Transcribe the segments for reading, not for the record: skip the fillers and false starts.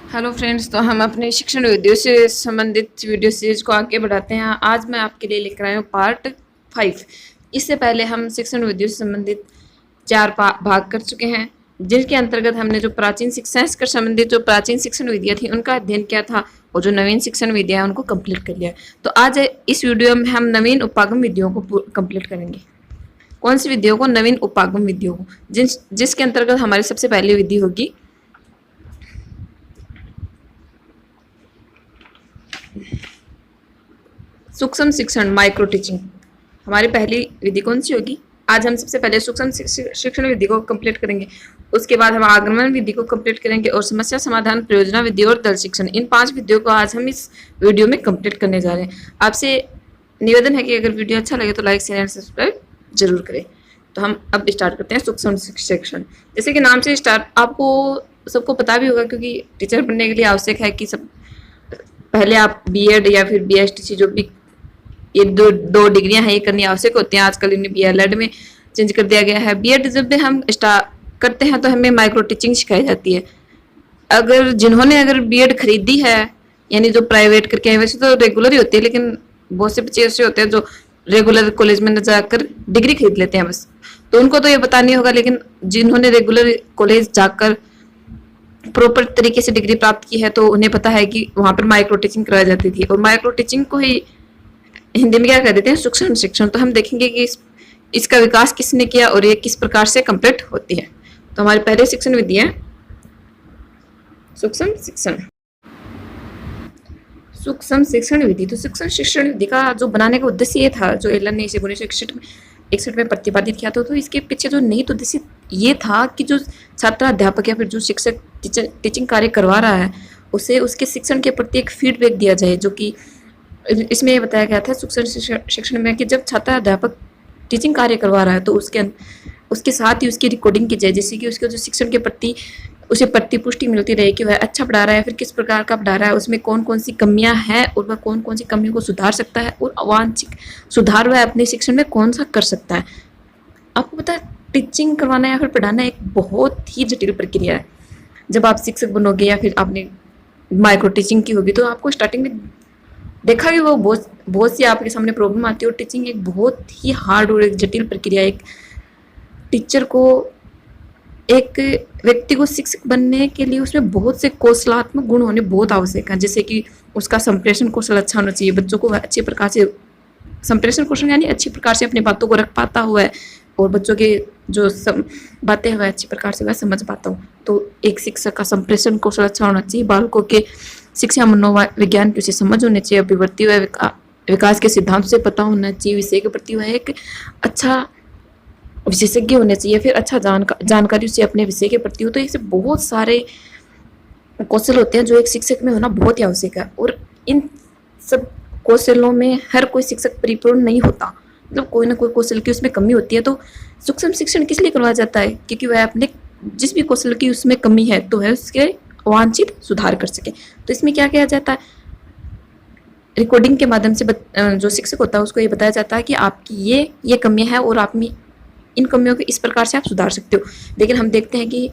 Hello friends, तो हम अपने शिक्षण वीडियो से संबंधित वीडियो सीरीज को आगे बढ़ाते हैं। आज मैं आपके लिए लेकर आई हूँ पार्ट 5। इससे पहले हम शिक्षण वीडियो से संबंधित 4 भाग कर चुके हैं, जिनके अंतर्गत हमने जो प्राचीन शिक्षा से संबंधित जो प्राचीन शिक्षण विधियाँ थी उनका अध्ययन किया था और जो नवीन शिक्षण विधियाँ उनको कंप्लीट कर लिया। तो आज इस वीडियो में हम नवीन उपागम विधियों को कंप्लीट करेंगे। कौन सी विधियों को? नवीन उपागम विधियों को, जिसके अंतर्गत हमारी सबसे पहली विधि होगी सूक्ष्म शिक्षण, माइक्रो टीचिंग। हमारी पहली विधि कौन सी होगी? आज हम सबसे पहले सूक्ष्म शिक्षण विधि को कंप्लीट करेंगे। उसके बाद हम आगमन विधि को कंप्लीट करेंगे और समस्या समाधान, परियोजना विधि और दल शिक्षण, इन 5 विधियों को आज हम इस वीडियो में कंप्लीट करने जा रहे हैं। आपसे निवेदन है कि अगर वीडियो अच्छा लगे तो लाइक, शेयर एंड सब्सक्राइब जरूर करें। तो हम अब स्टार्ट करते हैं सूक्ष्म शिक्षण। जैसे कि नाम से स्टार्ट आपको सबको पता भी होगा, क्योंकि टीचर बनने के लिए आवश्यक है कि सब पहले आप बीएड या फिर बीएसटीसी, जो भी ये दो डिग्रियां हैं, ये करनी आवश्यक होती हैं। आजकल इन्हें बीएलएड में चेंज कर दिया गया है। बीएड जब भी हम स्टार्ट करते हैं तो हमें माइक्रो टीचिंग सिखाई जाती है। जिन्होंने बीएड खरीदी है, यानी जो प्राइवेट करके है, वैसे तो रेगुलर ही होती है, लेकिन बहुत से बच्चे ऐसे होते हैं जो रेगुलर कॉलेज में न जाकर डिग्री खरीद लेते हैं बस, तो उनको तो ये पता नहीं होगा। लेकिन जिन्होंने रेगुलर कॉलेज जाकर प्रॉपर तरीके से डिग्री प्राप्त की है तो उन्हें पता है कि वहाँ पर माइक्रो टीचिंग कराई जाती थी। और माइक्रो टीचिंग को ही हिंदी में क्या कह देते हैं? सूक्ष्म शिक्षण। तो हम देखेंगे कि इसका विकास किसने किया और ये किस प्रकार से कंप्लीट होती है। तो हमारी पहले शिक्षण विधि है सूक्ष्म शिक्षण। सूक्ष्म शिक्षण विधि, तो सूक्ष्म शिक्षण विधि का जो बनाने का उद्देश्य ये था, जो एलन ने इसे 1961 में प्रतिपादित किया था। तो इसके पीछे जो निहित उद्देश्य ये था कि जो छात्र, अध्यापक या फिर जो शिक्षक टीचिंग कार्य करवा रहा है, उसे उसके शिक्षण के प्रति एक फीडबैक दिया जाए। जो कि इसमें ये बताया गया था सूक्ष्म शिक्षण में कि जब छात्र अध्यापक टीचिंग कार्य करवा रहा है तो उसके साथ ही उसकी रिकॉर्डिंग की जाए, जिससे कि उसके जो शिक्षण के प्रति उसे प्रतिपुष्टि मिलती रहे कि वह अच्छा पढ़ा रहा है, फिर किस प्रकार का पढ़ा रहा है, उसमें कौन कौन सी कमियां हैं और वह कौन कौन सी कमियों को सुधार सकता है, और अवांछित सुधार वह अपने शिक्षण में कौन सा कर सकता है। आपको पता है, टीचिंग करवाना या फिर पढ़ाना एक बहुत ही जटिल प्रक्रिया है। जब आप शिक्षक बनोगे या फिर आपने माइक्रो टीचिंग की होगी तो आपको स्टार्टिंग में देखा कि वो बहुत सी आपके सामने प्रॉब्लम आती है। और टीचिंग एक बहुत ही हार्ड और एक जटिल प्रक्रिया है। एक टीचर को, एक व्यक्ति को शिक्षक बनने के लिए उसमें बहुत से कौशलात्मक गुण होने बहुत आवश्यक है। जैसे कि उसका संप्रेषण कौशल अच्छा होना चाहिए, बच्चों को अच्छी प्रकार से संप्रेषण कौशल यानी अच्छी प्रकार से अपनी बातों को रख पाता हुआ है और बच्चों के जो बातें हैं वह अच्छी प्रकार से वह समझ पाता हूँ। तो एक शिक्षक का संप्रेषण कौशल अच्छा होना चाहिए। बालकों के शिक्षा, मनोविज्ञान की उसे समझ होनी चाहिए। अभिवृत्ति व विकास के सिद्धांतों से पता होना चाहिए। विषय के प्रति वह एक अच्छा विशेषज्ञ होना चाहिए। फिर अच्छा जानकारी उसे अपने विषय के प्रति हो। तो ऐसे बहुत सारे कौशल होते हैं जो एक शिक्षक में होना बहुत ही आवश्यक है। और इन सब कौशलों में हर कोई शिक्षक परिपूर्ण नहीं होता, मतलब कोई ना कोई कौशल की उसमें कमी होती है। तो सूक्ष्म शिक्षण किस लिए करवाया जाता है? क्योंकि वह अपने जिस भी कौशल की उसमें कमी है तो वह उसके वांछित सुधार कर सके। तो इसमें क्या किया जाता है? रिकॉर्डिंग के माध्यम से जो शिक्षक होता है उसको ये बताया जाता है कि आपकी ये कमियां हैं और आप में इन कमियों को इस प्रकार से आप सुधार सकते हो। लेकिन हम देखते हैं कि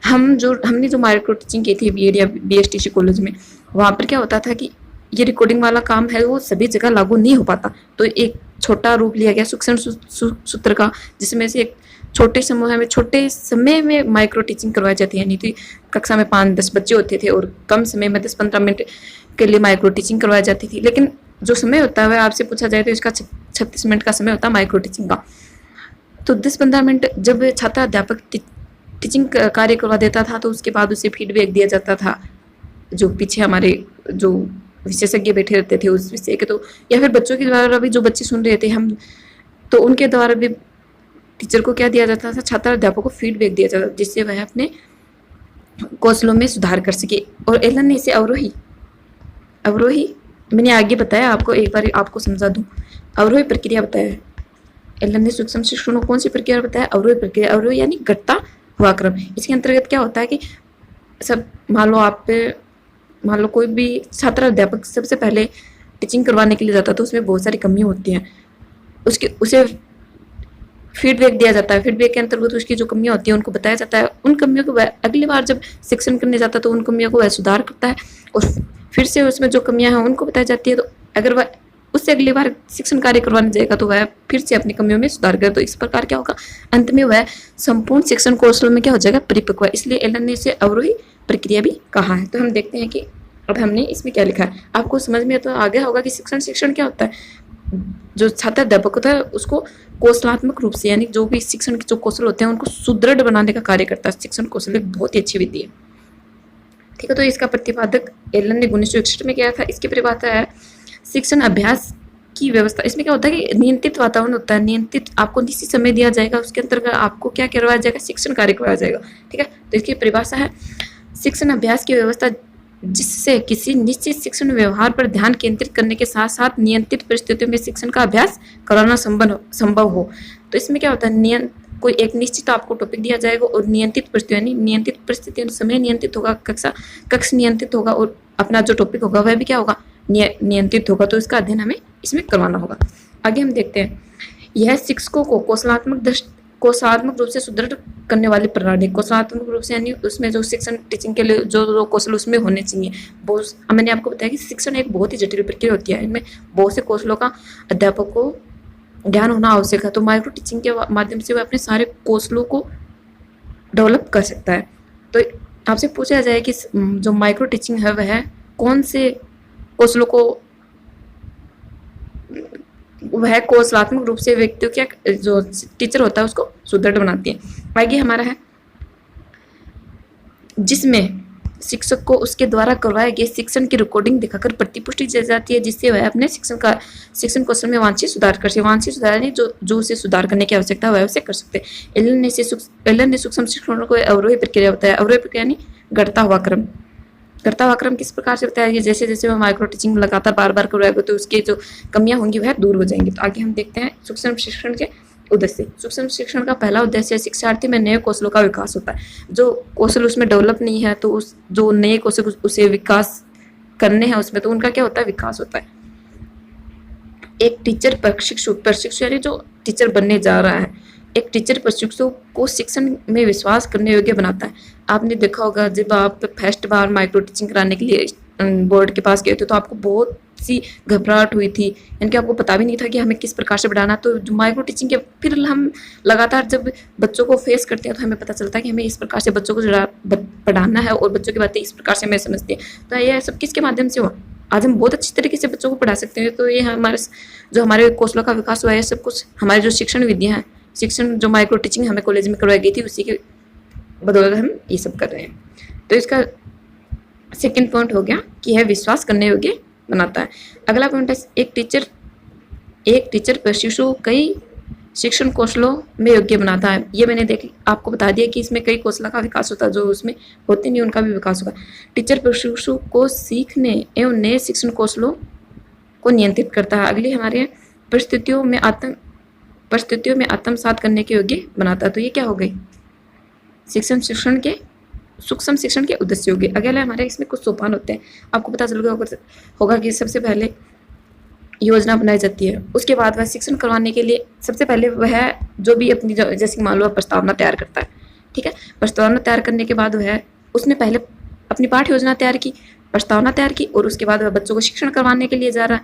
हमने जो माइक्रो टीचिंग की थी बीएड या बीएसटीसी कॉलेज में, वहाँ पर क्या होता था कि ये रिकॉर्डिंग वाला काम है वो सभी जगह लागू नहीं हो पाता। तो एक छोटा रूप लिया गया सूक्ष्म सूत्र का, जिसमें से एक छोटे समूह में छोटे समय में माइक्रो टीचिंग करवाई जाती है। नहीं तो कक्षा में 5-10 बच्चे होते थे और कम समय में 10-15 मिनट के लिए माइक्रो टीचिंग करवाई जाती थी। लेकिन जो समय होता है वह आपसे पूछा जाए तो इसका 36 मिनट का समय होता है माइक्रो टीचिंग का। तो 10-15 मिनट जब छात्र अध्यापक टीचिंग कार्य करवा देता था तो उसके बाद उसे फीडबैक दिया जाता था, जो पीछे हमारे जो विशेषज्ञ बैठे रहते थे उस विषय के, तो या फिर बच्चों के द्वारा भी जो बच्चे सुन रहे थे हम, तो उनके द्वारा भी टीचर को क्या दिया जाता था? छात्र अध्यापक को फीडबैक दिया जाता था, जिससे वह अपने कौशलों में सुधार कर सके। और एलन ने इसे अवरोही मैंने आगे बताया आपको, एक बार आपको समझा दूं। अवरोही प्रक्रिया बताया एलन ने सूक्ष्म शिक्षण को। कौन सी प्रक्रिया बताया? अवरोही प्रक्रिया। अवरोही यानी घटता हुआ क्रम। इसके अंतर्गत क्या होता है कि सब मान लो कोई भी छात्र अध्यापक सबसे पहले टीचिंग करवाने के लिए जाता है तो उसमें बहुत सारी कमी होती हैं। उसे फीडबैक दिया जाता है। फीडबैक के अंतर्गत उसकी जो कमियां होती हैं उनको बताया जाता है। उन कमियों को वह अगली बार जब शिक्षण करने जाता है तो उन कमियों को वह सुधार करता है और फिर से उसमें जो कमियां हैं उनको बताई जाती है। तो अगर वह उससे अगली बार शिक्षण कार्य करवाने जाएगा तो वह फिर से अपनी कमियों में सुधार करे। तो इस प्रकार क्या होगा, अंत में वह संपूर्ण शिक्षण कौशल में क्या हो जाएगा, परिपक्व है। इसलिए एलन ने इसे अवरोही प्रक्रिया भी कहा है। तो हम देखते हैं कि अब हमने इसमें क्या लिखा है। आपको समझ में तो आ गया होगा कि शिक्षण क्या होता है। जो छात्र अध्यापक होता है उसको कौशलात्मक रूप से, यानी जो भी शिक्षण के जो कौशल होते हैं उनको सुदृढ़ बनाने का कार्य करता है। शिक्षण कौशल एक बहुत ही अच्छी विधि है। ठीक है, तो इसका प्रतिपादक एलन ने 1961 में किया था। इसकी परिभाषा है शिक्षण अभ्यास की व्यवस्था। इसमें क्या होता है कि नियंत्रित वातावरण होता है, नियंत्रित, आपको निश्चित समय दिया जाएगा, उसके अंतर्गत आपको क्या करवाया जाएगा, शिक्षण कार्य करवाया जाएगा। ठीक है, तो इसकी परिभाषा है शिक्षण अभ्यास की व्यवस्था जिससे किसी निश्चित शिक्षण व्यवहार पर ध्यान केंद्रित करने के साथ साथ नियंत्रित परिस्थितियों में शिक्षण का अभ्यास कराना संभव हो। तो इसमें क्या होता है, कोई एक निश्चित आपको टॉपिक दिया जाएगा और नियंत्रित परिस्थितियों, यानी नियंत्रित परिस्थितियों, समय नियंत्रित होगा, कक्ष नियंत्रित होगा और अपना जो टॉपिक होगा वह भी क्या होगा, नियंत्रित होगा। तो इसका अध्ययन हमें इसमें करवाना होगा। आगे हम देखते हैं, यह शिक्षकों को कौशलात्मक रूप से सुदृढ़ करने वाली प्रणाली। कौशलात्मक रूप से यानी उसमें जो शिक्षण टीचिंग के लिए जो कौशल उसमें होने चाहिए। बहुत मैंने आपको बताया कि शिक्षण एक बहुत ही जटिल प्रक्रिया होती है, इनमें बहुत से कौशलों का अध्यापक को ज्ञान होना आवश्यक है। तो माइक्रो टीचिंग के माध्यम से वह अपने सारे कौशलों को डेवलप कर सकता है। तो आपसे पूछा जाए कि जो माइक्रो टीचिंग है वह कौन से कौशलों को, वह कौशलात्मक रूप से व्यक्तियों क्या जो टीचर होता है उसको सुदृढ़ बनाती है। आगे हमारा है जिसमें शिक्षक को उसके द्वारा करवाए गए शिक्षण की रिकॉर्डिंग दिखाकर प्रतिपुष्टि दी जाती है, जिससे वह अपने शिक्षण कौशल में वांछित सुधार कर सके। वांछित सुधार नहीं, जो उसे सुधार करने की आवश्यकता है वह उसे कर सकते हैं। एलन ने सूक्ष्म शिक्षण को अवरोही प्रक्रिया बताया। अवरोही प्रक्रिया यानी घटता हुआ क्रम किस प्रकार से बताया, जैसे जैसे वह माइक्रो टीचिंग लगातार बार बार करवाएगा तो उसकी जो कमियां होंगी वह दूर हो जाएंगी। तो आगे हम देखते हैं सूक्ष्म शिक्षण के उद्देश्य। सूक्ष्म शिक्षण का पहला उद्देश्य शिक्षार्थी में नए कौशलों का विकास होता है। जो कौशल उसमें डेवलप नहीं है तो उस जो नए कौशल उसे विकास करने हैं उसमें, तो उनका क्या होता है, विकास होता है। एक टीचर प्रशिक्षु यानी जो टीचर बनने जा रहा है, एक टीचर प्रशिक्षु को शिक्षण में विश्वास करने योग्य बनाता है। आपने देखा होगा जब आप फर्स्ट बार माइक्रो टीचिंग कराने के लिए बोर्ड के पास गए थे तो आपको बहुत सी घबराहट हुई थी, यानी कि आपको पता भी नहीं था कि हमें किस प्रकार से पढ़ाना। तो जो माइक्रो टीचिंग के फिर हम लगातार जब बच्चों को फेस करते हैं तो हमें पता चलता है कि हमें इस प्रकार से बच्चों को पढ़ाना है और बच्चों की बातें इस प्रकार से हमें समझते हैं। तो ये सब किसके माध्यम से हुआ, आज हम बहुत अच्छी तरीके से बच्चों को पढ़ा सकते हैं। तो ये हमारे कौशलों का विकास हुआ है, सब कुछ हमारे जो शिक्षण विधियाँ हैं, शिक्षण जो माइक्रो टीचिंग हमें कॉलेज में करवाई गई थी उसी के बदौलत हम ये सब कर रहे हैं। तो इसका सेकंड पॉइंट हो गया कि यह विश्वास करने योग्य बनाता है। अगला पॉइंट है एक टीचर प्रशिक्षु कई शिक्षण कौशलों में योग्य बनाता है। ये मैंने आपको बता दिया कि इसमें कई कौशलों का विकास होता है, जो उसमें होते नहीं उनका भी विकास होगा। टीचर प्रशिक्षु को सीखने एवं नए शिक्षण कौशलों को नियंत्रित करता है। अगली हमारे परिस्थितियों में आत्मसात करने के योग्य बनाता है। तो ये क्या हो गई, सूक्ष्म शिक्षण के उद्देश्य होंगे। अगला हमारे इसमें कुछ सोपान होते हैं। आपको पता चल गया होगा कि सबसे पहले योजना बनाई जाती है, उसके बाद वह शिक्षण करवाने के लिए सबसे पहले वह जो भी अपनी जैसे मान लो प्रस्तावना तैयार करता है। ठीक है, प्रस्तावना तैयार करने के बाद वह उसने पहले अपनी पाठ्य योजना तैयार की, प्रस्तावना तैयार की और उसके बाद वह बच्चों को शिक्षण करवाने के लिए जा रहा है,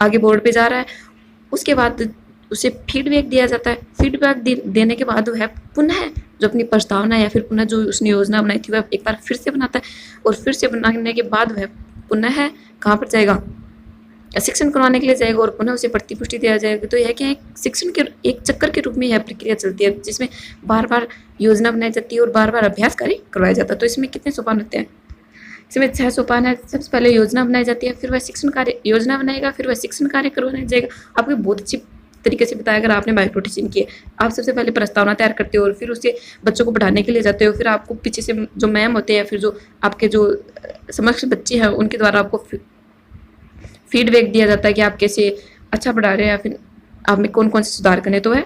आगे बोर्ड पे जा रहा है। उसके बाद उसे फीडबैक दिया जाता है। फीडबैक देने के बाद वह पुनः जो अपनी प्रस्तावना या फिर पुनः जो उसने योजना बनाई थी वह एक बार फिर से बनाता है और फिर से बनाने के बाद वह पुनः कहाँ पर जाएगा, शिक्षण करवाने के लिए जाएगा और पुनः उसे प्रतिपुष्टि दिया जाएगा। तो यह क्या है, शिक्षण के एक चक्कर के रूप में यह प्रक्रिया चलती है जिसमें बार बार योजना बनाई जाती है और बार बार अभ्यास कार्य करवाया जाता है। तो इसमें कितने सोपान होते हैं, इसमें 6 सोपान है। सबसे पहले योजना बनाई जाती है, फिर वह शिक्षण कार्य योजना बनाएगा, फिर वह शिक्षण कार्य करवाने जाएगा। आपको बहुत अच्छी तरीके से बताया, अगर आपने माइक्रो टीचिंग की है, आप सबसे पहले प्रस्तावना तैयार करते हो और फिर उसे बच्चों को पढ़ाने के लिए जाते हो। फिर आपको पीछे से जो मैम होते हैं, फिर जो आपके जो समक्ष बच्चे हैं उनके द्वारा आपको फीडबैक दिया जाता है कि आप कैसे अच्छा पढ़ा रहे हैं या फिर आप में कौन कौन से सुधार करने। तो है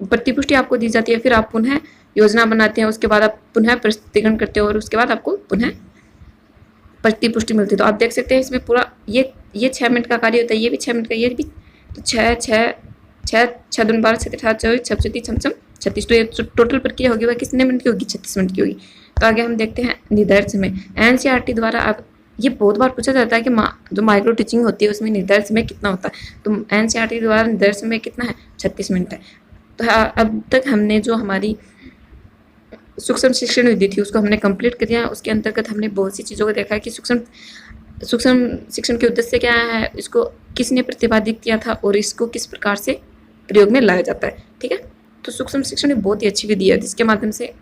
प्रतिपुष्टि आपको दी जाती है। फिर आप पुनः योजना बनाते हैं, उसके बाद आप पुनः प्रस्तुतिकरण करते हो और उसके बाद आपको पुनः प्रतिपुष्टि मिलती है। तो आप देख सकते हैं इसमें पूरा ये 6 मिनट का कार्य होता है, ये भी 6 मिनट का, ये भी तो 6 छः छः दूनी 12 छः 24 छः 36 36। तो ये जो टोटल प्रक्रिया होगी वह कितने मिनट की होगी? 36 मिनट की होगी। तो आगे हम देखते हैं निर्धारित समय। एनसीईआरटी द्वारा आप ये बहुत बार पूछा जाता है कि जो माइक्रो टीचिंग होती है उसमें निर्धारित समय कितना होता है। तो एनसीईआरटी द्वारा निर्धारित समय कितना है? 36 मिनट है। तो अब तक हमने जो हमारी सूक्ष्म शिक्षण विधि थी उसको हमने कंप्लीट कर दिया। उसके अंतर्गत हमने बहुत सी चीज़ों को देखा है कि सूक्ष्म शिक्षण के उद्देश्य क्या है, इसको किसने प्रतिपादित किया था और इसको किस प्रकार से प्रयोग में लाया जाता है। ठीक है, तो सूक्ष्म शिक्षण एक बहुत ही अच्छी विधि है जिसके माध्यम से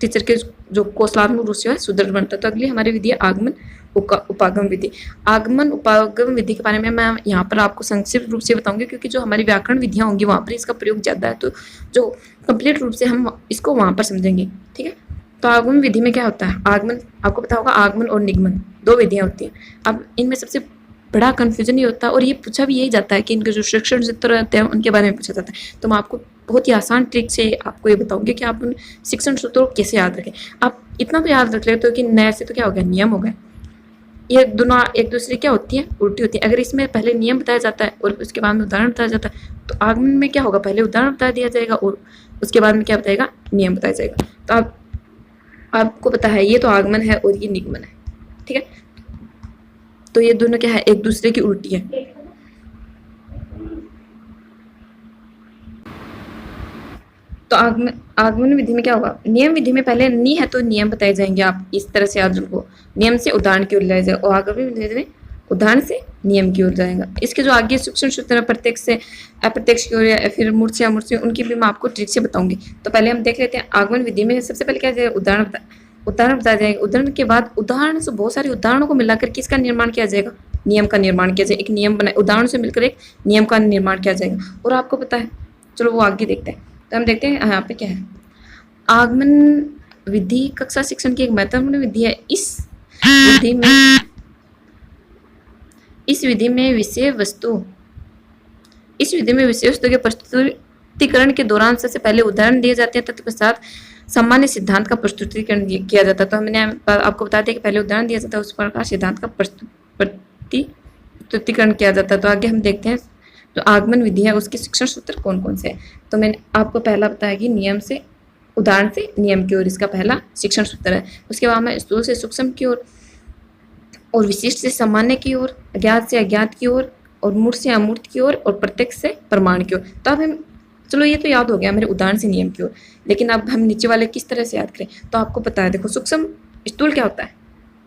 टीचर के जो कौशलात्मक रूप से है सुदृढ़ बनता है। तो अगली हमारी विधि है आगमन उपागम विधि। आगमन उपागम विधि के बारे में मैं यहाँ पर आपको संक्षिप्त रूप से बताऊंगी क्योंकि जो हमारी व्याकरण विधियाँ होंगी वहाँ पर इसका प्रयोग ज़्यादा है, तो जो कंप्लीट रूप से हम इसको वहाँ पर समझेंगे। ठीक है, तो आगमन विधि में क्या होता है? आगमन आपको पता होगा, आगमन और निगमन 2 विधियाँ होती हैं। अब इनमें सबसे बड़ा कन्फ्यूजन ये होता है और ये पूछा भी यही जाता है कि इनके जो शिक्षण सूत्र रहते हैं उनके बारे में पूछा जाता है। तो मैं आपको बहुत ही आसान ट्रिक से आपको ये बताऊंगी कि आप उन शिक्षण सूत्रों को कैसे याद रखें। आप इतना तो याद रख लेते हो कि नए से तो क्या हो गया, नियम हो गए। ये दोनों एक दूसरे क्या होती हैं? उल्टी होती है। अगर इसमें पहले नियम बताया जाता है और उसके बाद में उदाहरण बताया जाता है तो आगमन में क्या होगा, पहले उदाहरण बता दिया जाएगा और उसके बाद में क्या बताएगा, नियम बताया जाएगा। तो आपको पता है ये तो आगमन है और ये निगमन है। ठीक है, तो ये दोनों क्या है, एक दूसरे की उल्टी है। तो आगमन विधि में क्या होगा, नियम विधि में पहले नि है तो नियम बताए जाएंगे। आप इस तरह से याद रखो, नियम से उदाहरण की ओर लाया जाएगा और आगमन विधि में उदाहरण से नियम की ओर जाएगा। इसके जो आगे सूक्ष्म सूत्र प्रत्यक्ष से अप्रत्यक्ष की ओर या फिर मूर्त से अमूर्त से, उनकी भी मैं आपको ट्रिक से बताऊंगी। तो पहले हम देख लेते हैं आगमन विधि में सबसे पहले क्या जाएगा, उदाहरण बताया जाएगा। उदाहरण के बाद उदाहरण से बहुत सारे उदाहरणों को मिलाकर किसका निर्माण किया जाएगा, नियम का निर्माण किया जाएगा। एक नियम बनाए, उदाहरण से मिलकर एक नियम का निर्माण किया जाएगा। और आपको पता है, चलो वो आगे देखते हैं। तो हम देखते हैं यहाँ पे क्या है, आगमन विधि कक्षा शिक्षण की एक महत्वपूर्ण विधि है। इस विधि में विषय वस्तु के प्रस्तुतिकरण के दौरान सबसे पहले उदाहरण दिए जाते हैं, तत्पश्चात सामान्य सिद्धांत का प्रस्तुतिकरण किया जाता है। तो हमने आपको बता दिया कि पहले उदाहरण दिया जाता है, उस प्रकार सिद्धांत का प्रस्तुतिकरण किया जाता है। तो आगे हम देखते हैं जो आगमन विधि है उसके शिक्षण सूत्र कौन कौन से हैं। तो मैंने आपको पहला बताया कि नियम से उदाहरण से नियम की ओर इसका पहला शिक्षण सूत्र है। उसके बाद में स्थूल से सूक्ष्म की ओर और विशिष्ट से सामान्य की ओर, अज्ञात से अज्ञात की ओर और मूर्त से अमूर्त की ओर और प्रत्यक्ष से प्रमाण की ओर। तो अब हम चलो ये तो याद हो गया मेरे उदाहरण से नियम की ओर, लेकिन अब हम नीचे वाले किस तरह से याद करें। तो आपको पता है, देखो सूक्ष्म स्थूल क्या होता है,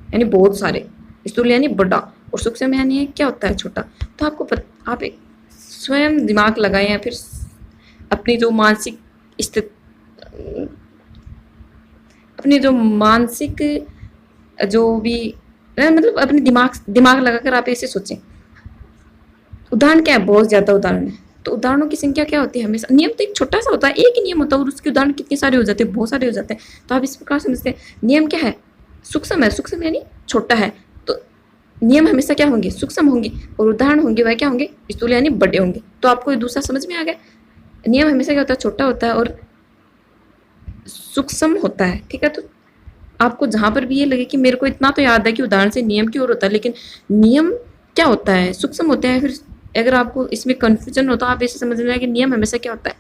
यानी बहुत सारे, स्थूल यानी बड़ा और सूक्ष्म यानी क्या होता है, छोटा। तो आपको आप स्वयं दिमाग लगाएं या फिर अपनी जो मानसिक स्थिति, अपनी जो मानसिक जो भी मतलब अपने दिमाग लगाकर आप ऐसे सोचें। उदाहरण क्या है, बहुत ज्यादा उदाहरण है। तो उदाहरणों की संख्या क्या होती है हमेशा, नियम तो एक छोटा सा होता है, एक ही नियम होता है और उसके उदाहरण कितने सारे हो जाते हैं, बहुत सारे हो जाते हैं। तो आप इस प्रकार समझते हैं, नियम क्या है, सूक्ष्म है, सूक्ष्म यानी छोटा है। तो नियम हमेशा क्या होंगे, सूक्ष्म होंगे और उदाहरण होंगे वह क्या होंगे, स्थूल यानी बड़े होंगे। तो आपको ये दूसरा समझ में आ गया, नियम हमेशा क्या होता है, छोटा होता है और सूक्ष्म होता है। ठीक है, तो आपको जहां पर भी ये लगे कि मेरे को इतना तो याद है कि उदाहरण से नियम की ओर होता है, लेकिन नियम क्या होता है, सूक्ष्म होते हैं। फिर अगर आपको इसमें कंफ्यूजन होता है, आप ऐसे समझ लेना कि नियम हमेशा क्या होता है,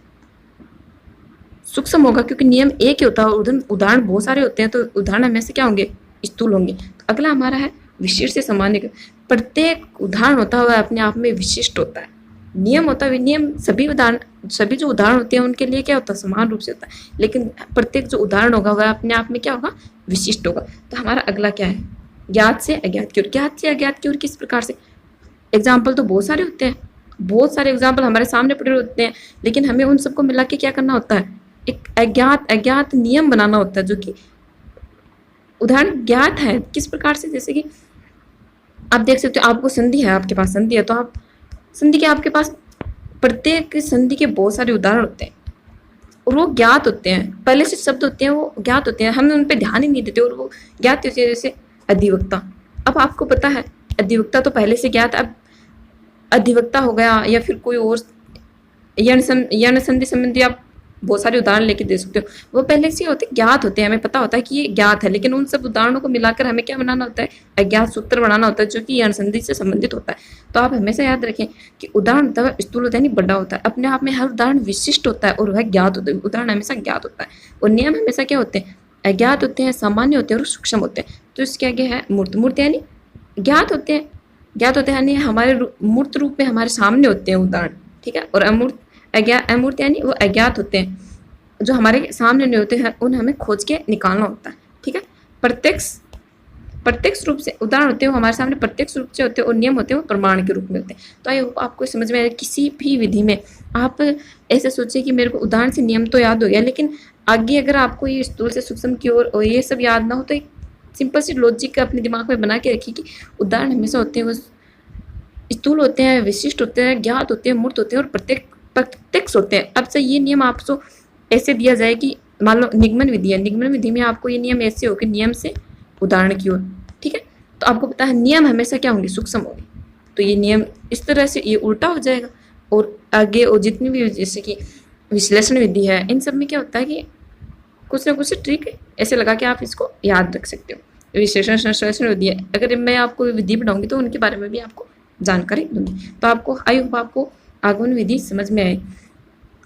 सूक्ष्म होगा, क्योंकि नियम एक ही होता है और उदाहरण बहुत सारे होते हैं। तो उदाहरण हमेशा क्या होंगे, स्थूल होंगे। तो अगला हमारा है विशिष्ट से सामान्य। प्रत्येक उदाहरण होता है वह अपने आप में विशिष्ट होता है। नियम होता है, नियम सभी जो उदाहरण होते हैं उनके लिए क्या होता है, समान रूप से होता है, लेकिन प्रत्येक जो उदाहरण होगा वह अपने आप में क्या होगा, विशिष्ट होगा। तो हमारा अगला क्या है, ज्ञात से अज्ञात की ओर। ज्ञात से अज्ञात की ओर किस प्रकार से, एग्जाम्पल तो बहुत सारे होते हैं, बहुत सारे एग्जाम्पल हमारे सामने पड़े होते हैं, लेकिन हमें उन सबको मिला के क्या करना होता है, एक अज्ञात नियम बनाना होता है। जो कि उदाहरण ज्ञात है किस प्रकार से, जैसे कि आप देख सकते हो, आपको संधि है, आपके पास संधि है, तो आप संधि के आपके पास प्रत्येक संधि के बहुत सारे उदाहरण होते हैं और वो ज्ञात होते हैं। पहले से शब्द होते हैं वो ज्ञात होते हैं, हम उन पर ध्यान ही नहीं देते और वो ज्ञात होते हैं। जैसे अधिवक्ता, अब आपको पता है अधिवक्ता तो पहले से ज्ञात, अब अधिवक्ता हो गया या फिर कोई और यण संधि संबंधी आप बहुत सारे उदाहरण लेके दे सकते हो। वो पहले से होते ज्ञात होते हैं, हमें पता होता है कि ये ज्ञात है, लेकिन उन सब उदाहरणों को मिलाकर हमें क्या बनाना होता है, अज्ञात सूत्र बनाना होता है, जो कि अनुसंधि से संबंधित होता है। तो आप हमेशा याद रखें कि उदाहरण होता है स्थूल होता है, नहीं बड़ा होता है, अपने आप में हर उदाहरण विशिष्ट होता है और वह ज्ञात होता है। उदाहरण हमेशा ज्ञात होता है और नियम हमेशा क्या होते हैं, अज्ञात होते हैं, सामान्य होते हैं और सूक्ष्म होते हैं। तो इसके आगे है मूर्त। मूर्त यानी ज्ञात होते हैं, ज्ञात होते हैं यानी हमारे मूर्त रूप में हमारे सामने होते हैं उदाहरण, ठीक है। और अमूर्त अमूर्त यानी वो अज्ञात होते हैं, जो हमारे सामने नहीं होते हैं, उन्हें हमें खोज के निकालना होता है, ठीक है। प्रत्यक्ष रूप से उदाहरण होते हैं वो हमारे सामने प्रत्यक्ष रूप से होते हैं और नियम होते हैं वो प्रमाण के रूप में होते हैं। तो आई होप आपको समझ में आए। किसी भी विधि में आप ऐसे सोचिए कि मेरे को उदाहरण से नियम तो याद हो गया, लेकिन आगे अगर आपको ये स्थूल से सूक्ष्म की ओर और ये सब याद ना हो, तो एक सिंपल सी लॉजिक अपने दिमाग में बना के रखिए कि उदाहरण हमेशा होते हैं वो स्थूल होते हैं, विशिष्ट होते हैं, ज्ञात होते हैं, मूर्त होते हैं और प्रत्यक्ष होते हैं। अब से ये नियम आपको ऐसे दिया जाए कि मान लो निगमन विधि है, निगमन विधि में आपको ये नियम ऐसे हो कि नियम से उदाहरण की ओर, ठीक है। तो आपको पता है नियम हमेशा क्या होंगे, सूक्ष्म होंगे। तो ये नियम इस तरह से ये उल्टा हो जाएगा। और आगे और जितनी भी जैसे कि विश्लेषण विधि है, इन सब में क्या होता है कि कुछ ना कुछ ट्रिक ऐसे लगा के आप इसको याद रख सकते हो। विश्लेषण विधि है, अगर मैं आपको विधि बनाऊंगी तो उनके बारे में भी आपको जानकारी दूंगी। तो आपको आई होप आपको आगमन विधि समझ में आए।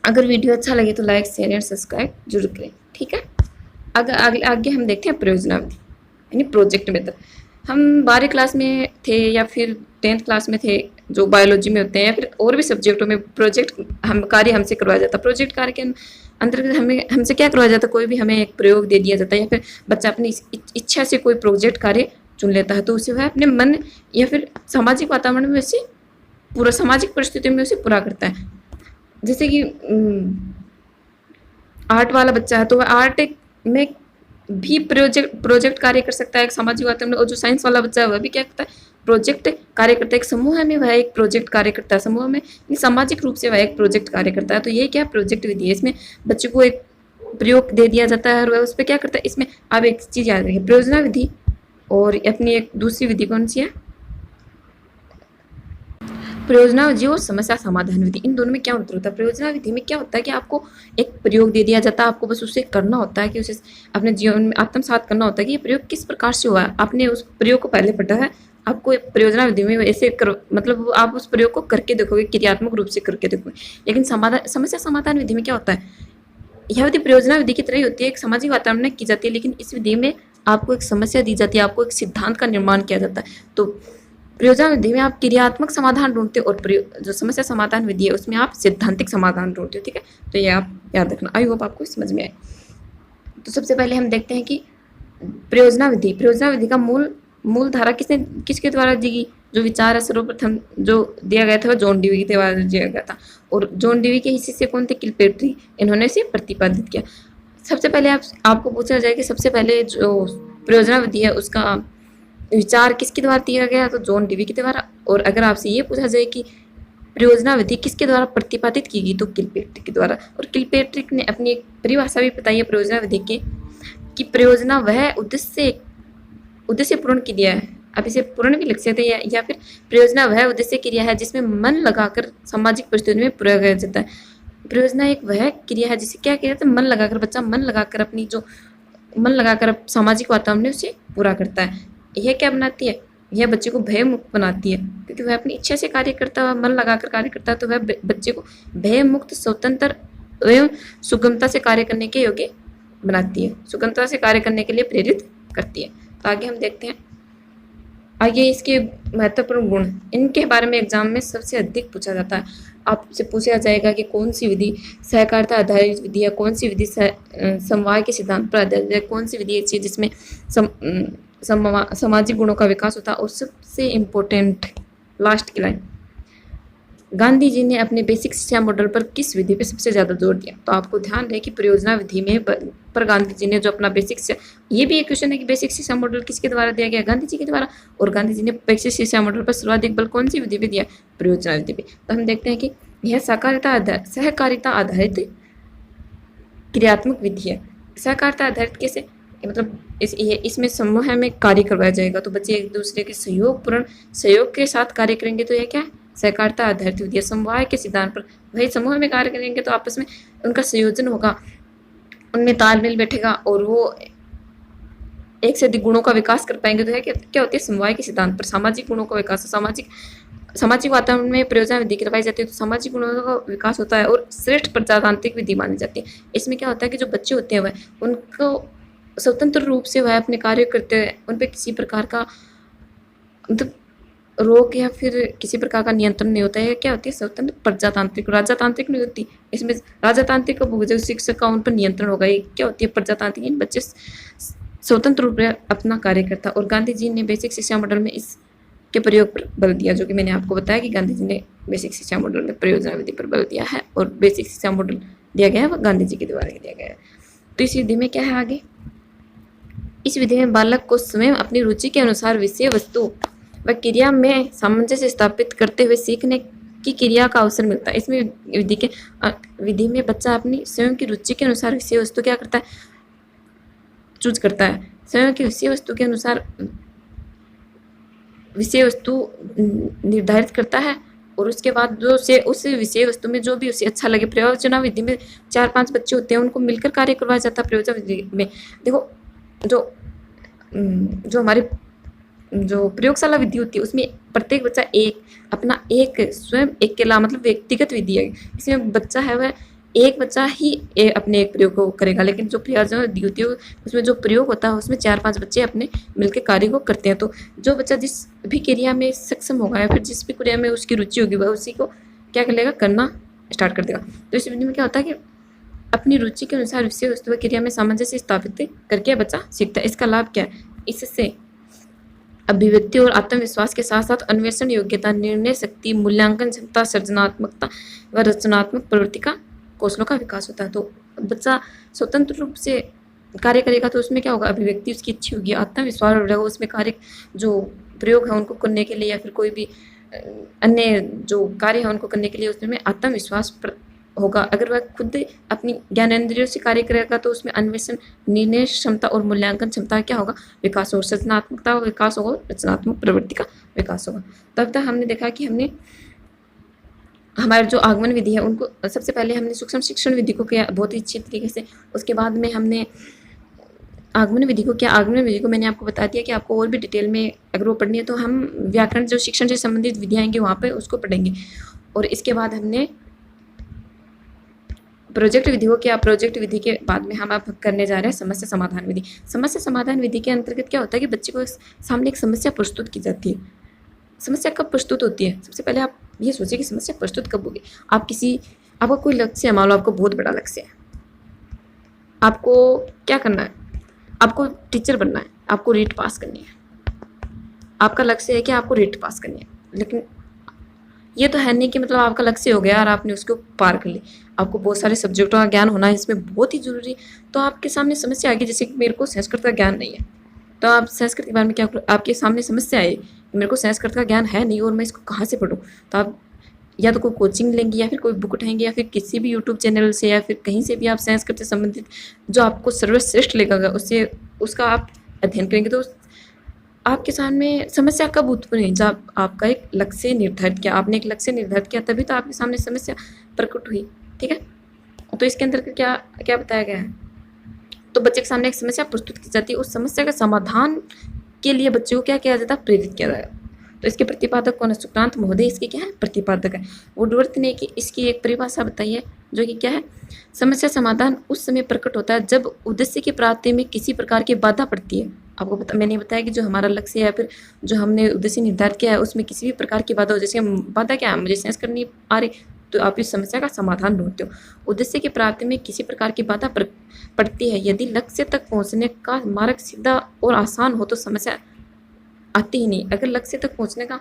अगर वीडियो अच्छा लगे तो लाइक शेयर एंड सब्सक्राइब जरूर करें, ठीक है। अगर आगे हम देखते हैं प्रयोजना विधि यानी प्रोजेक्ट मेथड। हम 12वीं क्लास में थे या फिर 10th क्लास में थे, जो बायोलॉजी में होते हैं या फिर और भी सब्जेक्टों में प्रोजेक्ट कार्य हमसे करवाया जाता है। प्रोजेक्ट कार्य के अंतर्गत हमसे क्या करवाया जाता है, कोई भी हमें एक प्रयोग दे दिया जाता है या फिर बच्चा अपनी इच्छा से कोई प्रोजेक्ट कार्य चुन लेता है, तो उसे वह अपने मन या फिर सामाजिक वातावरण में उसे पूरा सामाजिक परिस्थितियों में उसे पूरा करता है। जैसे कि आर्ट वाला बच्चा है तो वह आर्ट में भी प्रोजेक्ट कार्य कर सकता है एक सामाजिक वातावरण में। और जो साइंस वाला बच्चा है वह भी क्या करता है, प्रोजेक्ट कार्य करता है। एक समूह में वह एक प्रोजेक्ट कार्य करता है, समूह में सामाजिक रूप से वह एक प्रोजेक्ट कार्य करता है। तो ये क्या प्रोजेक्ट विधि है, इसमें बच्चे को एक प्रयोग दे दिया जाता है और वह उस पर क्या करता है। इसमें आप एक चीज़ याद रखिए, प्रयोजना विधि और अपनी एक दूसरी विधि कौन सी है, प्रयोजना विधि और समस्या समाधान विधि। इन दोनों में क्या अंतर होता है। प्रयोजना विधि में क्या होता है कि आपको एक प्रयोग दे दिया जाता है, आपको बस उसे करना होता है कि उसे अपने जीवन में आत्मसात करना होता है कि ये प्रयोग किस प्रकार से हुआ है। आपने उस प्रयोग को पहले पढ़ा है, आपको प्रयोजना विधि में ऐसे मतलब आप उस प्रयोग को करके देखोगे, क्रियात्मक रूप से करके देखोगे। लेकिन समस्या समाधान विधि में क्या होता है, यह विधि प्रयोजना विधि की तरह ही होती है, एक सामाजिक वातावरण में की जाती है, लेकिन इस विधि में आपको एक समस्या दी जाती है, आपको एक सिद्धांत का निर्माण किया जाता है। तो प्रयोजना विधि में आप क्रियात्मक समाधान ढूंढते हो और जो समस्या समाधान विधि है उसमें आप सिद्धांतिक समाधान ढूंढते हो, ठीक है। तो ये आप याद रखना। आई होप आपको समझ में आए। तो सबसे पहले हम देखते हैं कि प्रयोजना विधि का मूल धारा किसके द्वारा दी गई। जो विचार है सर्वप्रथम जो दिया गया था वह जॉन डीवी के द्वारा दिया गया था। और जॉन डीवी के हिस्से से कौन थे, किलपेट्री, इन्होंने इसे प्रतिपादित किया। सबसे पहले आपको पूछा जाए कि सबसे पहले जो प्रयोजना विधि है उसका विचार किसके द्वारा दिया गया, तो जॉन डीवी के द्वारा। और अगर आपसे ये पूछा जाए कि प्रयोजना विधि किसके द्वारा प्रतिपादित की गई, तो किलपेट्रिक के द्वारा। और किलपेट्रिक ने अपनी एक परिभाषा भी बताई है प्रयोजना विधि की, कि प्रयोजना वह उद्देश्य पूर्ण क्रिया है। अब इसे पूर्ण भी लिख सकते हैं या फिर प्रयोजना वह उद्देश्य क्रिया है जिसमें मन लगाकर सामाजिक परिस्थितियों में प्रयोग किया जाता है। प्रयोजना एक वह क्रिया है जिसे क्या किया जाता है, मन लगाकर, बच्चा मन लगाकर अपनी जो मन लगाकर सामाजिक वातावरण में उसे पूरा करता है। यह क्या बनाती है, यह बच्चे को भय मुक्त बनाती है, क्योंकि वह अपनी इच्छा से कार्य करता है, मन लगाकर कार्य करता है, तो वह बच्चे को भय मुक्त, स्वतंत्र एवं सुगमता से कार्य करने के योग्य बनाती है, सुगमता से कार्य करने के लिए प्रेरित करती है। तो आगे हम देखते हैं, आगे इसके महत्वपूर्ण गुण, इनके बारे में एग्जाम में सबसे अधिक पूछा जाता है। आपसे पूछा जाएगा कि कौन सी विधि सहकारिता आधारित विधि है, कौन सी विधि समवाय के सिद्धांत पर आधारित है, कौन सी विधि ऐसी जिसमें सामाजिक गुणों का विकास होता है। और सबसे इम्पोर्टेंट लास्ट की लाइन, गांधी जी ने अपने बेसिक शिक्षा मॉडल पर किस विधि पे सबसे ज़्यादा जोर दिया। तो आपको ध्यान रहे कि प्रयोजना विधि में पर गांधी जी ने जो अपना बेसिक शिक्षा, ये भी एक क्वेश्चन है कि बेसिक शिक्षा मॉडल किसके द्वारा दिया गया, गांधी जी के द्वारा। और गांधी जी ने बेसिक शिक्षा मॉडल पर सर्वाधिक बल कौन सी विधि पे दिया, प्रयोजना विधि पे। तो हम देखते हैं कि यह सहकारिता आधारित क्रियात्मक विधि है। सहकारिता आधारित कैसे, मतलब इसमें समूह में कार्य करवाया जाएगा, तो बच्चे एक दूसरे के सहयोग के साथ कार्य करेंगे, तो यह क्या है, सहकारिता आधारित विधियाँ समवाय के सिद्धांत पर, वही समूह में कार्य करेंगे तो आपस में उनका संयोजन होगा, उनमें तालमेल बैठेगा और वो एक से अधिक गुणों का विकास कर पाएंगे। तो है क्या होती है समवाय के सिद्धांत पर सामाजिक गुणों का विकास, सामाजिक वातावरण में प्रयोजन विधि करवाई जाती है तो सामाजिक गुणों का विकास होता है और श्रेष्ठ प्रजातांत्रिक विधि मानी जाती है। इसमें क्या होता है कि जो बच्चे होते हैं वह उनको स्वतंत्र रूप से वह अपने कार्य करते हैं, उन पर किसी प्रकार का मतलब रोक या फिर किसी प्रकार का नियंत्रण नहीं होता है। क्या होती है स्वतंत्र प्रजातांत्रिक, राजातांत्रिक नहीं होती। इसमें राजातांत्रिक का जो शिक्षक का उन पर नियंत्रण होगा, ये क्या होती है प्रजातांत्रिक, बच्चे स्वतंत्र रूप से अपना कार्य करता। और गांधी जी ने बेसिक शिक्षा मॉडल में इसके प्रयोग पर बल दिया, जो कि मैंने आपको बताया कि गांधी जी ने बेसिक शिक्षा मॉडल में प्रयोजना विधि पर बल दिया है और बेसिक शिक्षा मॉडल दिया गया है वह गांधी जी के द्वारा दिया गया है। तो इस विधि में क्या है आगे, इस विधि में बालक को स्वयं अपनी रुचि के अनुसार विषय वस्तु व क्रिया में सामंजस्य स्थापित करते हुए सीखने की क्रिया का अवसर मिलता है। इसमें विधि में बच्चा अपनी स्वयं की रुचि के अनुसार विषय वस्तु क्या करता है, चूज करता है। स्वयं की विषय वस्तु के अनुसार विषय वस्तु निर्धारित करता है और उसके बाद जो से उस विषय वस्तु में जो भी उसे अच्छा लगे, प्रयोजना विधि में 4-5 बच्चे होते हैं उनको मिलकर कार्य करवाया जाता है। प्रयोजना विधि में देखो जो हमारी जो प्रयोगशाला विधि होती है उसमें प्रत्येक बच्चा एक स्वयं अकेला मतलब व्यक्तिगत विधि है। इसमें बच्चा है वह एक बच्चा ही अपने एक प्रयोग को करेगा, लेकिन जो प्रयोजना विधि होती है उसमें जो प्रयोग होता है उसमें 4-5 बच्चे अपने मिलकर कार्य को करते हैं। तो जो बच्चा जिस भी क्रिया में सक्षम होगा या फिर जिस भी क्रिया में उसकी रुचि होगी वह उसी को क्या कर लेगा, करना स्टार्ट कर देगा। तो इस विधि में क्या होता है कि अपनी रुचि के अनुसार विषय वस्तु क्रिया में सामंजस्य स्थापित करके बच्चा सीखता है। इसका लाभ क्या है, इससे अभिव्यक्ति और आत्मविश्वास के साथ साथ अन्वेषण योग्यता, निर्णय शक्ति, मूल्यांकन क्षमता, सृजनात्मकता व रचनात्मक प्रवृत्ति का कौशलों का विकास होता है। तो बच्चा स्वतंत्र रूप से कार्य करेगा तो उसमें क्या होगा, अभिव्यक्ति उसकी अच्छी होगी, आत्मविश्वास बढ़ेगा, उसमें कार्य जो प्रयोग है उनको करने के लिए या फिर कोई भी अन्य जो कार्य है उनको करने के लिए उसमें आत्मविश्वास होगा। अगर वह खुद अपनी ज्ञानेंद्रियों से कार्य करेगा तो उसमें अन्वेषण, निर्णय क्षमता और मूल्यांकन क्षमता क्या होगा, विकास होगा, सृजनात्मकता का विकास होगा, रचनात्मक प्रवृत्ति का विकास होगा। तब तक हमने देखा कि हमने हमारे जो आगमन विधि है उनको सबसे पहले हमने सूक्ष्म शिक्षण विधि को किया बहुत ही अच्छी तरीके से, उसके बाद में हमने आगमन विधि को किया। आगमन विधि को मैंने आपको बता दिया कि आपको और भी डिटेल में अगर वो पढ़नी है तो हम व्याकरण जो शिक्षण से संबंधित विधियाँ आएंगी वहाँ पर उसको पढ़ेंगे। और इसके बाद हमने प्रोजेक्ट विधि को किया। प्रोजेक्ट विधि के बाद में हम अब करने जा रहे हैं समस्या समाधान विधि। समस्या समाधान विधि के अंतर्गत क्या होता है कि बच्चे को सामने एक समस्या प्रस्तुत की जाती है। समस्या कब प्रस्तुत होती है, सबसे पहले आप ये सोचिए कि समस्या प्रस्तुत कब होगी। आपका कोई लक्ष्य है, मान लो आपको बहुत बड़ा लक्ष्य है, आपको क्या करना है, आपको टीचर बनना है, आपको रीट पास करनी है। आपका लक्ष्य है कि आपको रीट पास करनी है, लेकिन ये तो है नहीं कि मतलब आपका लक्ष्य हो गया और आपने उसको पार कर ली। आपको बहुत सारे सब्जेक्टों का ज्ञान होना है, इसमें बहुत ही जरूरी। तो आपके सामने समस्या आ गई, जैसे कि मेरे को संस्कृत का ज्ञान नहीं है, तो आप संस्कृत के बारे में क्या करो, आपके सामने समस्या आई, मेरे को संस्कृत का ज्ञान है नहीं और मैं इसको कहाँ से पढूं, तो आप या तो कोई कोचिंग लेंगे या फिर कोई बुक उठाएंगे या फिर किसी भी यूट्यूब चैनल से या फिर कहीं से भी आप संस्कृत से संबंधित जो आपको सर्वश्रेष्ठ लगेगा उसका आप अध्ययन करेंगे। तो आपके सामने समस्या कब उत्पन्न हुई, जब आपका एक लक्ष्य निर्धारित किया, आपने एक लक्ष्य निर्धारित किया तभी तो आपके सामने समस्या प्रकट हुई। ठीक है, तो इसके अंदर क्या क्या बताया गया है, तो बच्चे के सामने एक समस्या प्रस्तुत की जाती है, उस समस्या का समाधान के लिए बच्चे को क्या किया जाता है, प्रेरित किया जाएगा। तो इसके प्रतिपादक कौन है, सुकांत महोदय इसके क्या है, प्रतिपादक है। वुडवर्थ ने इसकी एक परिभाषा बताई है जो कि क्या है, समस्या समाधान उस समय प्रकट होता है जब उद्देश्य की प्राप्ति में किसी प्रकार की बाधा पड़ती है। आपको मैंने बताया कि जो हमारा लक्ष्य है या फिर जो हमने उद्देश्य निर्धारित किया है उसमें किसी भी प्रकार की बाधा हो, जैसे बाधा क्या है, मुझे सेंस करनी आ रही, तो आप इस समस्या का समाधान ढूंढते हो। उद्देश्य की प्राप्ति में किसी प्रकार की बाधा पड़ती है, यदि लक्ष्य तक पहुंचने का मार्ग सीधा और आसान हो तो समस्या आती ही नहीं। अगर लक्ष्य तक पहुंचने का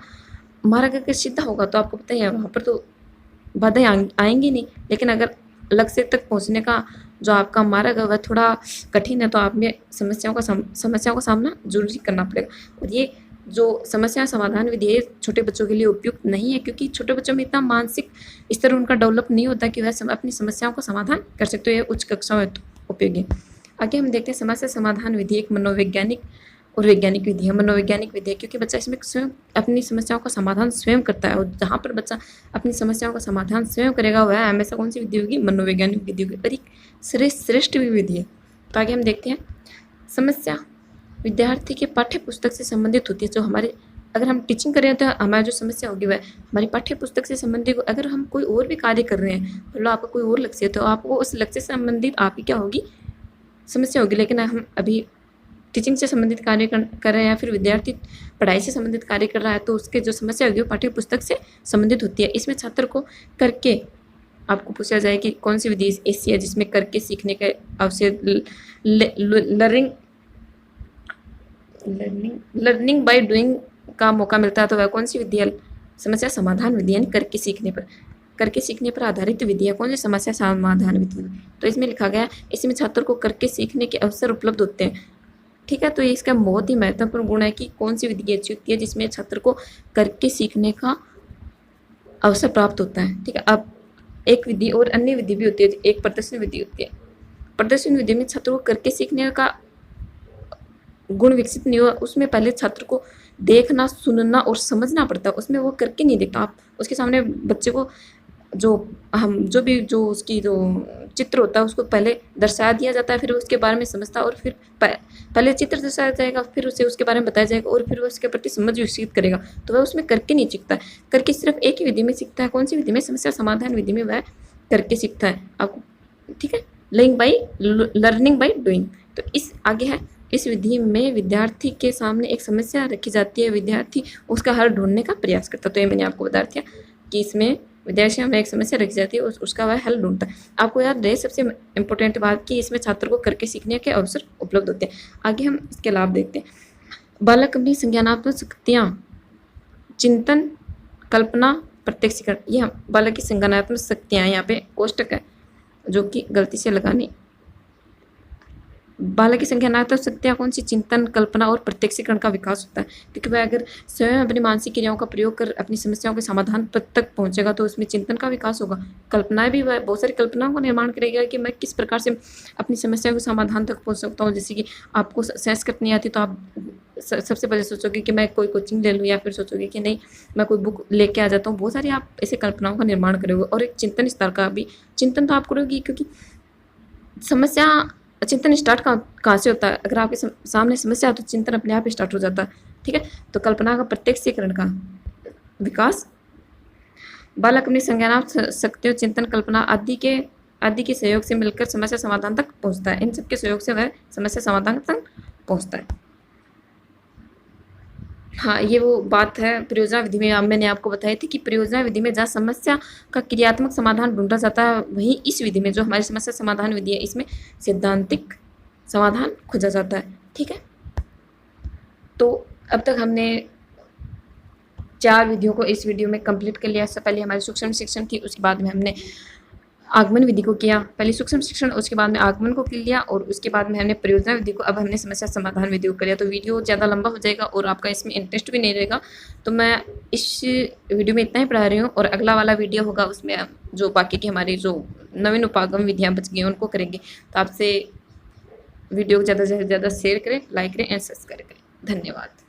मार्ग अगर सीधा होगा तो आपको पता ही है वहाँ पर तो बाधाएं आएंगी नहीं, लेकिन अगर लक्ष्य तक पहुंचने का जो आपका मार्ग है वह थोड़ा कठिन है तो आप में समस्याओं का सामना जरूरी करना पड़ेगा। और ये जो समस्या समाधान विधि है छोटे बच्चों के लिए उपयुक्त नहीं है, क्योंकि छोटे बच्चों में इतना मानसिक स्तर उनका डेवलप नहीं होता कि वह अपनी समस्याओं का समाधान कर सकते हो। यह उच्च कक्षा में उपयोगी है। आगे हम देखते हैं समस्या समाधान विधि एक मनोवैज्ञानिक और वैज्ञानिक विधि है, मनोवैज्ञानिक विधि है, क्योंकि बच्चा इसमें स्वयं अपनी समस्याओं का समाधान स्वयं करता है, और जहाँ पर बच्चा अपनी समस्याओं का समाधान स्वयं करेगा वह हमेशा कौन सी विधि होगी, मनोवैज्ञानिक विधि होगी, और एक श्रेष्ठ भी विधि है। तो आगे हम देखते हैं, समस्या विद्यार्थी के पाठ्य पुस्तक से संबंधित होती है। जो हमारे, अगर हम टीचिंग कर रहे हैं तो हमारी जो समस्या होगी वह हमारी पाठ्य पुस्तक से संबंधित। अगर हम कोई और भी कार्य कर रहे हैं, मतलब आपका कोई और लक्ष्य है, तो आपको उस लक्ष्य से संबंधित आप ही क्या होगी, समस्या होगी। लेकिन हम अभी टीचिंग से संबंधित कार्य कर रहे हैं, या फिर विद्यार्थी पढ़ाई से संबंधित कार्य कर रहा है, तो उसके जो समस्या होगी वो पाठ्य पुस्तक से संबंधित होती है। इसमें छात्र को करके आपको पूछा जाए कि कौन सी विधि ऐसी है जिसमें करके सीखने के अवसर, लर्निंग बाय डूइंग का मौका मिलता है, तो वह कौन सी विधि है, समस्या समाधान विधि, यानी करके सीखने पर आधारित विधि है। कौन सी, समस्या समाधान विधि। तो इसमें लिखा गया, इसमें छात्र को करके सीखने के अवसर उपलब्ध होते हैं। ठीक है, तो ये इसका बहुत ही महत्वपूर्ण गुण है कि कौन सी विधि अच्छी होती है जिसमें छात्र को करके सीखने का अवसर प्राप्त होता है। ठीक है, अब एक विधि और अन्य विधि भी होती है, एक प्रदर्शन विधि होती है। प्रदर्शन विधि में छात्र को करके सीखने का गुण विकसित नहीं हुआ, उसमें पहले छात्र को देखना, सुनना और समझना पड़ता है, उसमें वो करके नहीं देखता। आप उसके सामने बच्चे को जो उसकी जो चित्र होता है उसको पहले दर्शा दिया जाता है, फिर उसके बारे में समझता है, और फिर पहले चित्र दर्शाया जाएगा, फिर उसे उसके बारे में बताया जाएगा, और फिर वो उसके प्रति समझ विकसित करेगा। तो वह उसमें करके नहीं सीखता है, करके सिर्फ एक ही विधि में सीखता है। कौन सी विधि में, समस्या समाधान विधि में वह करके सीखता है आपको। ठीक है, लर्निंग बाई डूइंग। तो इस आगे है, इस विधि में विद्यार्थी के सामने एक समस्या रखी जाती है, विद्यार्थी उसका हल ढूंढने का प्रयास करता है। तो ये मैंने आपको बता दिया कि इसमें विद्यार्थी में एक समस्या रखी जाती है, उसका वह हल ढूंढता है। आपको याद रहे सबसे इम्पोर्टेंट बात कि इसमें छात्र को करके सीखने के अवसर उपलब्ध होते हैं। आगे हम इसके लाभ देखते हैं। बालक अपनी संज्ञानात्मक शक्तियाँ, चिंतन, कल्पना, प्रत्यक्षीकरण, यह बालक की संज्ञानात्मक शक्तियाँ, यहाँ पे कोष्टक है जो कि गलती से लगानी। बालक की संज्ञानात्मक शक्तियाँ कौन सी, चिंतन, कल्पना और प्रत्यक्षीकरण का विकास होता है, क्योंकि वह अगर स्वयं अपनी मानसिक क्रियाओं का प्रयोग कर अपनी समस्याओं के समाधान तक पहुंचेगा तो उसमें चिंतन का विकास होगा। कल्पनाएं भी, वह बहुत सारी कल्पनाओं का निर्माण करेगा कि मैं किस प्रकार से अपनी समस्याओं के समाधान तक पहुंच सकता हूँ। जैसे कि आपको संस्कृत नहीं आती तो आप सबसे पहले सोचोगे कि मैं कोई कोचिंग ले लूँ, या फिर सोचोगे कि नहीं मैं कोई बुक लेके आ जाता हूँ। बहुत सारी आप ऐसे कल्पनाओं का निर्माण करोगे, और एक चिंतन स्तर का भी चिंतन तो आप करोगी, क्योंकि चिंतन स्टार्ट कहाँ से होता है, अगर आपके सामने समस्या हो तो चिंतन अपने आप ही स्टार्ट हो जाता है। ठीक है, तो कल्पना का, प्रत्यक्षीकरण का विकास। बालक अपनी संज्ञानात्मक शक्तियों, चिंतन, कल्पना आदि के सहयोग से मिलकर समस्या समाधान तक पहुंचता है। इन सबके सहयोग से वह समस्या समाधान तक पहुंचता है। हाँ, ये वो बात है परियोजना विधि में मैंने आपको बताई थी कि परियोजना विधि में जहाँ समस्या का क्रियात्मक समाधान ढूंढा जाता है, वहीं इस विधि में जो हमारी समस्या समाधान विधि है इसमें सैद्धांतिक समाधान खोजा जाता है। ठीक है, तो अब तक हमने 4 विधियों को इस वीडियो में कंप्लीट कर लिया। इससे पहले हमारी सूक्ष्म शिक्षण थी, उसके बाद में हमने आगमन विधि को किया, पहले सूक्ष्म शिक्षण, उसके बाद में आगमन को कर लिया, और उसके बाद में हमने परियोजना विधि को, अब हमने समस्या समाधान विधि को कर लिया। तो वीडियो ज़्यादा लंबा हो जाएगा और आपका इसमें इंटरेस्ट भी नहीं रहेगा, तो मैं इस वीडियो में इतना ही पढ़ा रही हूँ, और अगला वाला वीडियो होगा उसमें जो बाकी की हमारी जो नवीन उपागम विधियाँ बच गई हैं उनको करेंगे। तो आपसे वीडियो को ज़्यादा से ज़्यादा शेयर करें, लाइक करें एंड सब्सक्राइब करें। धन्यवाद।